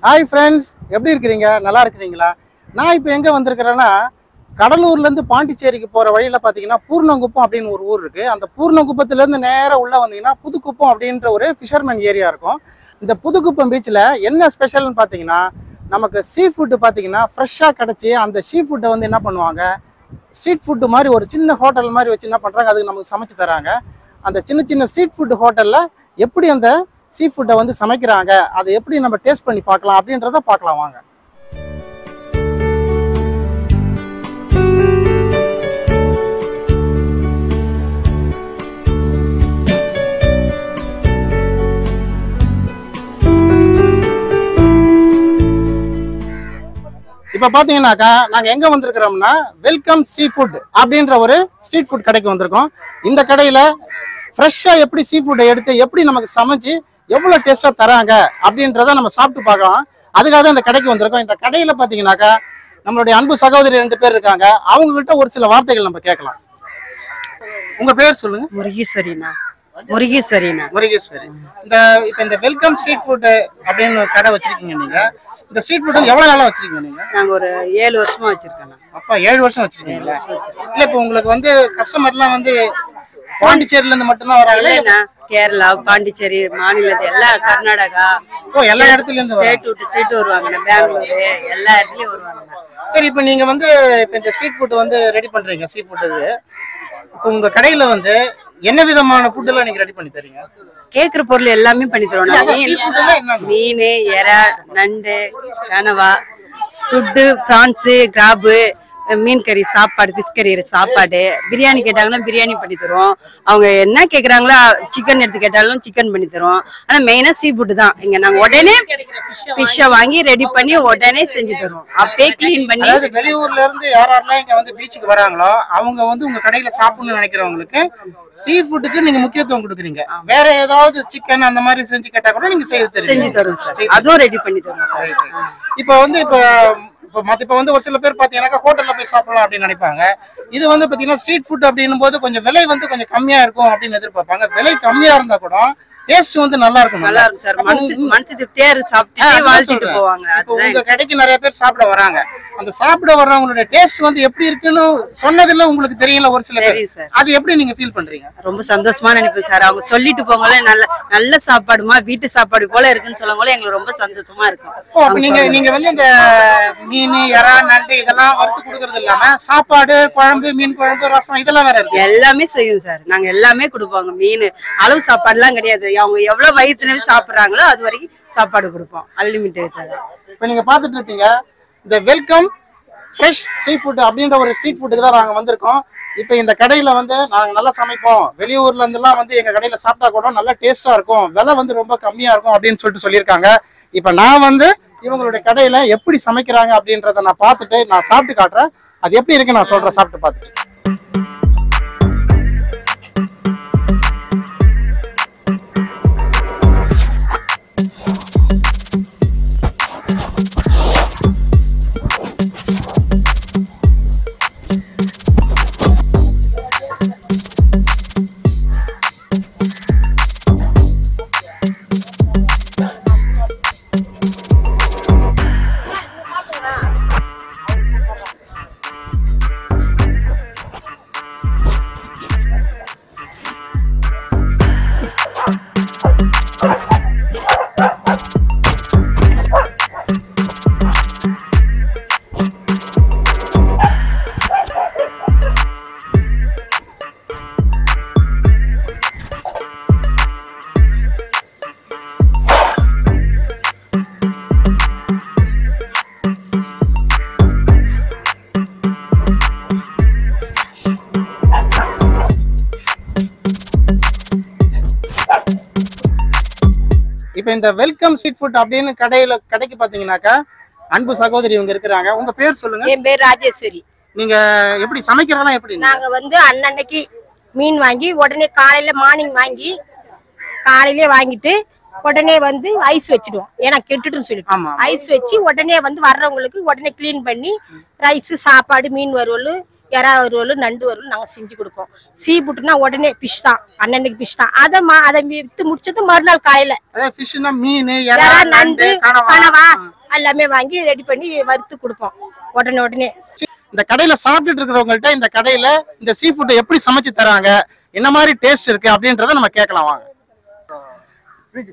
Hi friends, எப்படி இருக்கீங்க? நல்லா இருக்கீங்களா? நான் இப்போ எங்க வந்திருக்கேன்னா கடலூர்ல இருந்து பாண்டிச்சேரிக்கு போற வழியில பாத்தீங்கன்னா பூர்ணங்குப்பம் அப்படின ஒரு ஊர் இருக்கு. அந்த பூர்ணங்குப்பத்துல இருந்து நேரா உள்ள வந்தீங்கன்னா புதுக்குப்பம் அப்படின்ற ஒரு ஃபிஷர்மேன் ஏரியா இருக்கும். இந்த புதுக்குப்பம் பீச்ல என்ன ஸ்பெஷல்னு பாத்தீங்கன்னா நமக்கு சீ ஃபுட் பாத்தீங்கன்னா ஃப்ரெஷ்ஷா கிடைச்சி அந்த சீ ஃபுட்டை வந்து என்ன பண்ணுவாங்க ஸ்ட்ரீட் ஃபுட் மாதிரி ஒரு சின்ன ஹோட்டல் மாதிரி வச்சு என்ன பண்றாங்க அதுக்கு நமக்கு சமைச்சு தராங்க. அந்த சின்ன சின்ன ஸ்ட்ரீட் ஃபுட் ஹோட்டல்ல எப்படி அந்த சீ ஃபுட்டை வந்து சமைக்கிறாங்க அதை எப்படி நம்ம டேஸ்ட் பண்ணி பார்க்கலாம் அப்படின்றத பார்க்கலாம் வாங்க. இப்ப பாத்தீங்கன்னாக்கா நாங்க எங்க வந்திருக்கிறோம்னா வெல்கம் சீ ஃபுட் அப்படின்ற ஒரு ஸ்ட்ரீட் ஃபுட் கடைக்கு வந்திருக்கோம். இந்த கடையில ஃப்ரெஷ்ஷா எப்படி சீ ஃபுட்டை எடுத்து எப்படி நமக்கு சமைச்சு எவ்வளவு டேஸ்டா தராங்க அப்படின்றத நம்ம சாப்பிட்டு பார்க்கலாம். அதுக்காக தான் இந்த கடைக்கு வந்திருக்கோம். இந்த கடையில பாத்தீங்கன்னாக்கா நம்மளுடைய அன்பு சகோதரி 2 பேர் இருக்காங்க. அவங்க கிட்ட ஒரு சில வார்த்தைகள் நம்ம கேட்கலாம். உங்க பேர் சொல்லுங்க. முருகேஸ்வரினா. முருகேஸ்வரி. இப்ப இந்த வெல்கம் ஸ்ட்ரீட் ஃபுட் அப்படின்னு கடை வச்சிருக்கீங்க நீங்க. இந்த ஸ்ட்ரீட் ஃபுட் எவ்வளவு நாளா வச்சிருக்கீங்க நீங்க? நாங்க ஒரு 7 வருஷமா வச்சிருக்கோம். அப்பா 7 வருஷம் வச்சிருக்கீங்களா? இல்ல இப்ப உங்களுக்கு வந்து கஸ்டமர்லாம் வந்து பாண்டிச்சேரியில இருந்து மட்டும் தான் வராங்க? கேரளா, பாண்டிச்சேரி மாநிலத்துல எல்லா கர்நாடகா எல்லா இடத்துல இருந்து ஸ்ட்ரீட் வருவாங்க. பெங்களூரு எல்லா இடத்துலயும் வருவாங்க. சரி, இப்ப நீங்க வந்து இப்ப இந்த ஸ்ட்ரீட் ஃபுட் வந்து ரெடி பண்றீங்க சீ ஃபுட். இப்ப உங்க கடையில வந்து என்ன விதமான ஃபுட் எல்லாம் நீங்க ரெடி பண்ணி தரீங்க? கேக்குற பொருள் எல்லாமே பண்ணி தருவோம். மீன், எறா, நண்டு, கனவா, ஸ்குட்டு, பிரான்ஸ், கிராபு, மீன் கறி சாப்பாடு, ஃபிஷ் கறி சாப்பாடு, பிரியாணி கேட்டாங்கன்னா பிரியாணி பண்ணி தருவோம். அவங்க என்ன கேக்குறாங்களோ சிக்கன் எடுத்து கேட்டாலும் சிக்கன் பண்ணி தருவோம். ஆனா மெயினா சீ ஃபுட் தான். இங்க நாங்க உடனே ஃபிஷ்ஷை வாங்கி ரெடி பண்ணி உடனே செஞ்சு தருவோம். அப்படியே கிளீன் பண்ணி. அதாவது வெளியூர்ல இருந்து யாரெல்லாம் இங்க வந்து பீச்சுக்கு வராங்களோ அவங்க வந்து உங்க கடையில சாப்பிடணும்னு நினைக்கிறவங்களுக்கு சீ ஃபுட்டுக்கு நீங்க முக்கியத்துவம் கொடுக்குறீங்க. வேற ஏதாவது சிக்கன் அந்த மாதிரி செஞ்சு கேட்டா கூட நீங்க செஞ்சு தருவோம் சார். அதுவும் ரெடி பண்ணி தருவோம். இப்ப வந்து இப்ப வந்து ஒரு சில பேர் பாத்தீங்கன்னா ஹோட்டல்ல போய் சாப்பிடலாம் அப்படின்னு நினைப்பாங்க. இது வந்து பாத்தீங்கன்னா ஸ்ட்ரீட் ஃபுட் அப்படின்னும் போது கொஞ்சம் விலை வந்து கொஞ்சம் கம்மியா இருக்கும் அப்படின்னு எதிர்பார்ப்பாங்க. விலை கம்மியா இருந்தா கூட டேஸ்ட் வந்து நல்லா இருக்கும். நல்லா இருக்கும் சார். மனசுக்கு தேர் சாப்பிட்டு வாழ்த்திட்டு போவாங்க. உங்க கடைக்கு நிறைய பேர் சாப்பிட வராங்க. அந்த சாப்பிட வர்றவங்களுடைய டேஸ்ட் வந்து எப்படி இருக்குன்னு சொன்னதுல உங்களுக்கு தெரியல ஒரு சில பேர். அது எப்படி நீங்க ஃபீல் பண்றீங்க? ரொம்ப சந்தோஷமா நினைப்பேன் சார். அவங்க சொல்லிட்டு போங்களே நல்ல சாப்பாடுமா வீட்டு சாப்பாடு போல இருக்குன்னு சொல்லும்போது எங்களுக்கு ரொம்ப சந்தோஷமா இருக்கும். நீங்க வந்து இந்த மீன், எறா, நண்டு இதெல்லாம் வறுத்து கொடுக்கறது இல்லாம சாப்பாடு, குழம்பு, மீன் குழம்பு, ரசம் இதெல்லாம் வேற இருக்கு. எல்லாமே செய்யும் சார். நாங்க எல்லாமே கொடுப்போங்க. மீன் அளவு சாப்பாடு எல்லாம் கிடையாது. அவங்க எவ்வளவு வயிற்றுனவே சாப்பிடுறாங்களோ அது வரைக்கும் சாப்பாடு கொடுப்போம். Unlimited sir. இப்ப நீங்க பாத்துட்டு இருப்பீங்க இந்த வெல்கம் ஃப்ரெஷ் சீ ஃபுட் அப்படின்ற ஒரு ஸ்ட்ரீட் ஃபுட்டுக்கு தான் நாங்க வந்திருக்கோம். இப்ப இந்த கடையில வந்து நாங்க நல்லா சமைப்போம். வெளியூர்ல இருந்தெல்லாம் வந்து எங்க கடையில சாப்பிட்டா கூட நல்லா டேஸ்டா இருக்கும், விலை வந்து ரொம்ப கம்மியா இருக்கும் அப்படின்னு சொல்லியிருக்காங்க. இப்ப நான் வந்து இவங்களுடைய கடையில எப்படி சமைக்கிறாங்க அப்படின்றத நான் பார்த்துட்டு நான் சாப்பிட்டு காட்டுறேன். அது எப்படி இருக்கு நான் சொல்றேன் சாப்பிட்டு பார்த்துட்டு. இப்ப இந்த வெல்கம் ஸ்ட்ரீட் ஃபுட் அப்படின்னு கடைக்கு பாத்தீங்கன்னாக்கா அன்பு சகோதரி இவங்க இருக்கிறாங்க. உங்க பேர் சொல்லுங்க. என் பேர் ராஜேஸ்வரி. நீங்க எப்படி சமைக்கிறதெல்லாம் எப்படி? நாங்க வந்து அன்னன்னைக்கு மீன் வாங்கி உடனே காலையில மார்னிங் வாங்கி காலையிலே வாங்கிட்டு உடனே வந்து ஐஸ் வச்சிடுவோம். ஏன்னா கெட்டுட்டுன்னு சொல்லிட்டு ஐஸ் வச்சு உடனே வந்து வர்றவங்களுக்கு உடனே கிளீன் பண்ணி ரைஸ், சாப்பாடு, மீன் வறுவல் எறா வறுவல் நண்டு வறுவல் நாங்க செஞ்சு கொடுப்போம். சீ புட்டுனா உடனே ஃபிஷ் தான், அன்னன்னைக்கு ஃபிஷ் தான். அதை வித்து முடிச்சது மறுநாள் காலையில ஃபிஷ்னா மீன் எறா நண்டு கனவா எல்லாமே வாங்கி ரெடி பண்ணி வறுத்து கொடுப்போம் உடனே. இந்த கடையில சாப்பிட்டுட்டு இருக்கிறவங்கள்ட்ட இந்த கடையில இந்த சீ ஃபுட் எப்படி சமைச்சு தராங்க, என்ன மாதிரி டேஸ்ட் இருக்கு அப்படின்றத நம்ம கேட்கலாம் வாங்க.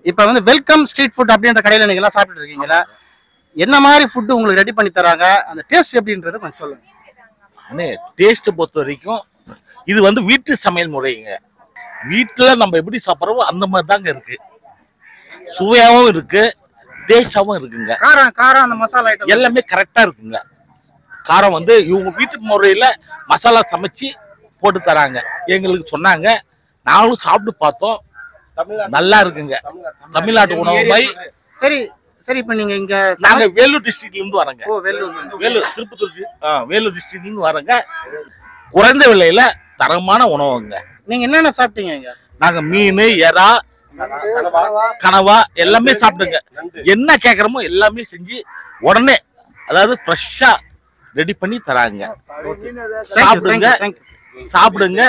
இப்ப வந்து வெல்கம் ஸ்ட்ரீட் ஃபுட் அப்படின்ற கடையில நீங்க எல்லாம் சாப்பிட்டு இருக்கீங்களா, என்ன மாதிரி ஃபுட் உங்களுக்கு ரெடி பண்ணி தராங்க, அந்த டேஸ்ட் எப்படின்றத கொஞ்சம் சொல்லுங்க. டேஸ்ட் பொறுத்த வரைக்கும் இது வந்து வீட்டு சமையல் முறைங்க. வீட்டுல நம்ம எப்படி சாப்பிட்றோமோ அந்த மாதிரி தாங்க இருக்கு. சுவையாவும் இருக்கு, டேஸ்டாவும் இருக்குங்க. காரம் அந்த மசாலா ஐட்டம் எல்லாமே கரெக்டா இருக்குங்க. காரம் வந்து இவங்க வீட்டு முறையில மசாலா சமைச்சு போட்டு தராங்க. எங்களுக்கு சொன்னாங்க, நானும் சாப்பிட்டு பார்த்தோம், நல்லா இருக்குங்க. தமிழ்நாட்டு உணவு மாதிரி. சரி சரி. இப்ப நீங்க இங்க நாங்க வேலூர் டிஸ்ட்ரிக்ட்ல இருந்து வரோங்க. வேலூர் திருப்பத்தூர் வேலூர் டிஸ்ட்ரிக்ட்ல இருந்து வரோங்க. குறைந்த விலையில தரமான உணவுங்க. நீங்க என்னென்ன சாப்பிட்டீங்க இங்க? நாங்க மீன், எறா, கனவா எல்லாமே சாப்பிடுங்க. என்ன கேக்குறோமோ எல்லாமே செஞ்சு உடனே, அதாவது ஃப்ரெஷ்ஷா ரெடி பண்ணி தராங்க. சாப்பிடுங்க,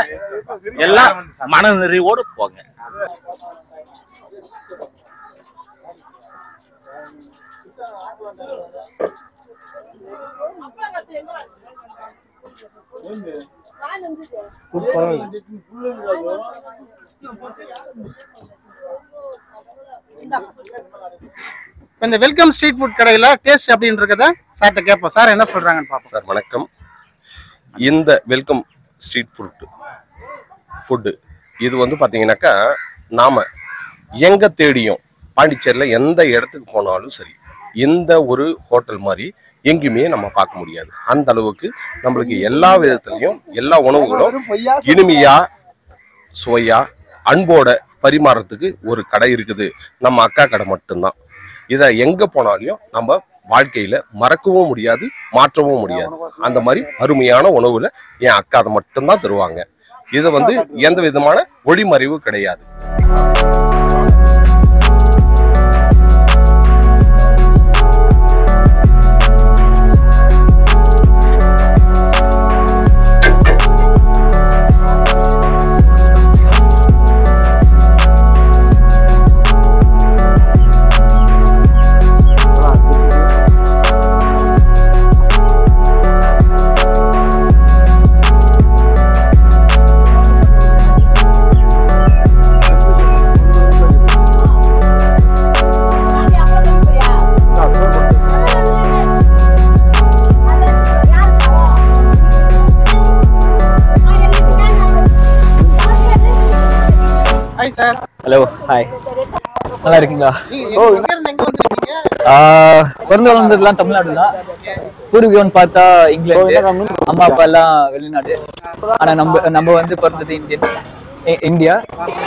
எல்லாம் மன நிறைவோடு போங்க. இந்த வெல்கம் ஸ்ட்ரீட் ஃபுட் கடையில டேஸ்ட் அப்படின்றத சார்ட்ட கேட்போம். சார் என்ன சொல்றாங்கன்னு பார்ப்போம். சார் வணக்கம். இந்த வெல்கம் ஸ்ட்ரீட் ஃபுட்டு இது வந்து பார்த்தீங்கன்னாக்கா, நாம எங்க தேடியும் பாண்டிச்சேரியில் எந்த இடத்துக்கு போனாலும் சரி, இந்த ஒரு ஹோட்டல் மாதிரி எங்கேயுமே நம்ம பார்க்க முடியாது. அந்த அளவுக்கு நம்மளுக்கு எல்லா விதத்துலையும் எல்லா உணவுகளும் இனிமையா சுவையா அன்போட பரிமாறத்துக்கு ஒரு கடை இருக்குது. நம்ம அக்கா கடை மட்டும்தான். இதை எங்க போனாலையும் நம்ம வாழ்க்கையில மறக்கவும் முடியாது, மாற்றவும் முடியாது. அந்த மாதிரி அருமையான உணவுல என் அக்கா அதை மட்டும்தான் தருவாங்க. இது வந்து எந்த விதமான ஒளிமறைவு கிடையாது. ஹலோ, ஹாய், நல்லா இருக்கீங்களா? பிறந்து வளர்ந்ததுலாம் தமிழ்நாடு தான். பூர்வீகம்னு பார்த்தா இங்கிலாந்து, அம்மா அப்பா எல்லாம் வெளிநாடு. ஆனா நம்ம வந்து பிறந்தது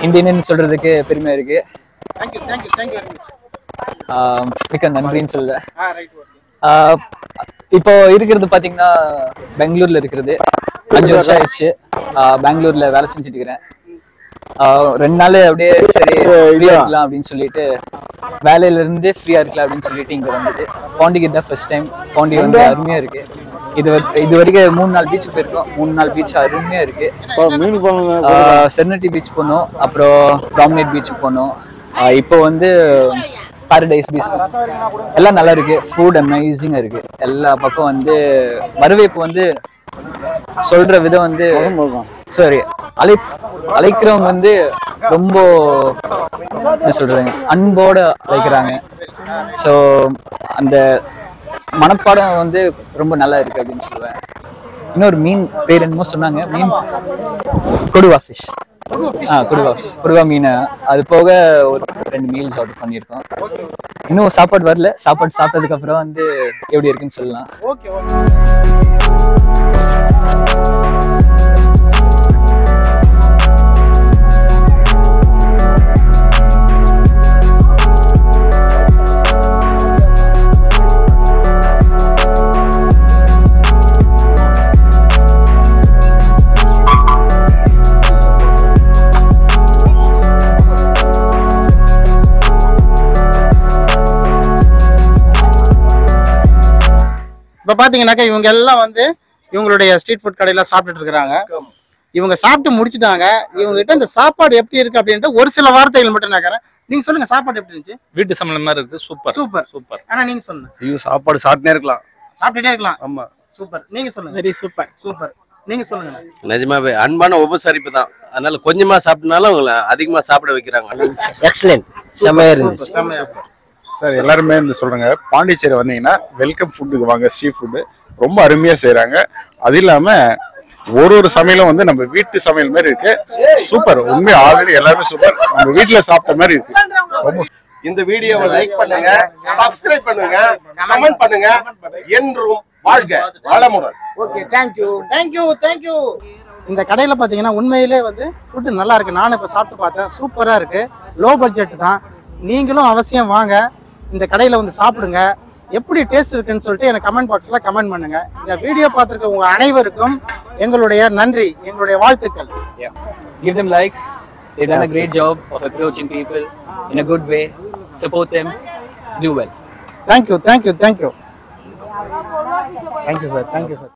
இந்தியன்னு சொல்றதுக்கு பெருமையா இருக்கு. மிக்க நன்றின்னு சொல்லுவேன். இப்போ இருக்கிறது பாத்தீங்கன்னா பெங்களூர்ல இருக்கிறது. 5 வருஷம் ஆயிடுச்சு. பெங்களூர்ல வேலை செஞ்சுட்டு இருக்கிறேன். 2 நாள் அப்படியே சரி ஃப்ரீயா இருக்கலாம் அப்படின்னு சொல்லிட்டு, வேலையில இருந்து ஃப்ரீயா இருக்கலாம் அப்படின்னு சொல்லிட்டு இங்க வந்தது. பாண்டிக்கு தான் ஃபர்ஸ்ட் டைம். பாண்டி வந்து அருமையா இருக்கு. இது வரைக்கும் 3 நாள் பீச்சுக்கு போயிருக்கோம். 3 நாள் பீச் அருமையா இருக்கு. செர்னட்டி பீச் போனோம், அப்புறம் ப்ராமினேட் பீச்சுக்கு போனோம். இப்போ வந்து பாரடைஸ் பீச் எல்லாம் நல்லா இருக்கு. ஃபுட் அமேசிங்கா இருக்கு. எல்லா பக்கம் வந்து வரவேற்பு வந்து சொல்ற விதம் வந்து சரி, அழைக்கிறவங்க வந்து ரொம்ப என்ன சொல்றாங்க, அன்போட அழைக்கிறாங்க. ஸோ அந்த மனப்பாடம் வந்து ரொம்ப நல்லா இருக்கு அப்படின்னு சொல்லுவேன். இன்னொரு மீன் பேர் என்னமோ சொன்னாங்க, மீன் கொடுவா ஃபிஷ். கொடுவா மீன். அது போக ஒரு 2 மீல்ஸ் ஆர்டர் பண்ணியிருக்கோம். இன்னும் சாப்பாடு வரல. சாப்பாடு சாப்பிட்டதுக்கு அப்புறம் வந்து எப்படி இருக்குன்னு சொல்லலாம். இப்ப பாத்தீங்கன்னாக்கா இவங்க எல்லாம் வந்து இவங்களுடைய ஸ்ட்ரீட் ஃபுட் கடையில சாப்பிட்டுட்டு இருக்காங்க. இவங்க சாப்பிட்டு முடிச்சிட்டாங்க. இவங்க கிட்ட இந்த சாப்பாடு எப்படி இருக்கு அப்படின்ற ஒரு சில வார்த்தைகள் மட்டும் நான் கேட்கறேன். நீங்க சொல்லுங்க, சாப்பாடு எப்படி இருந்துச்சு? வீட்டு சமையல் மாதிரி இருக்கு. Super super super. ஆனா நீங்க சொல்லுங்க. ஐயோ சாப்பாடு சாப்பிட்டே இருக்கலாம். சாப்பிட்டுட்டே இருக்கலாம். ஆமா சூப்பர். நீங்க சொல்லுங்க. Very super. சூப்பர். நீங்க சொல்லுங்க. நிஜமாவே அன்பான உபசரிப்பு தான். அதனால கொஞ்சமா சாப்பிட்டனால உங்களை அதிகமா சாப்பிட வைக்கிறாங்க. எக்ஸலென்ட், செம்மையா இருந்துச்சு. செம்மையா. சார் எல்லாருமே இந்த சொல்றாங்க, பாண்டிச்சேரி வந்தீங்கன்னா வெல்கம் ஃபுட்டுக்கு வாங்க. ஸ்ட்ரீட் ஃபுட்டு ரொம்ப அருமையா செய்யறாங்க. அது இல்லாம ஒரு சமையலும் வந்து நம்ம வீட்டு சமையல் மாதிரி இருக்கு. சூப்பர். உண்மையா ஆல்ரெடி எல்லாருமே சூப்பர். நம்ம வீட்டுல சாப்பிட்ட மாதிரி இருக்கு. ரொம்ப இந்த வீடியோவை லைக் பண்ணுங்க, சப்ஸ்கிரைப் பண்ணுங்க, கமெண்ட் பண்ணுங்க. என்றும் வாழ்க வளமுடன். Okay, thank you thank you thank you. இந்த கடையில பாத்தீங்கன்னா உண்மையிலே வந்து ஃபுட்டு நல்லா இருக்கு. நானும் இப்ப சாப்பிட்டு பார்த்தேன். சூப்பரா இருக்கு. லோ பட்ஜெட் தான். நீங்களும் அவசியம் வாங்க, இந்த கடையில வந்து சாப்பிடுங்க. எப்படி டேஸ்ட் இருக்குன்னு சொல்லிட்டு எனக்கு கமெண்ட் பாக்ஸ்ல கமெண்ட் பண்ணுங்க. இந்த வீடியோ பார்த்திருக்க உங்க அனைவருக்கும் எங்களுடைய நன்றி, எங்களுடைய வாழ்த்துக்கள். Give them likes. They've done a great job of approaching people in a good way. Support them. Do well. Thank you thank you thank you. Thank you sir. Thank you sir.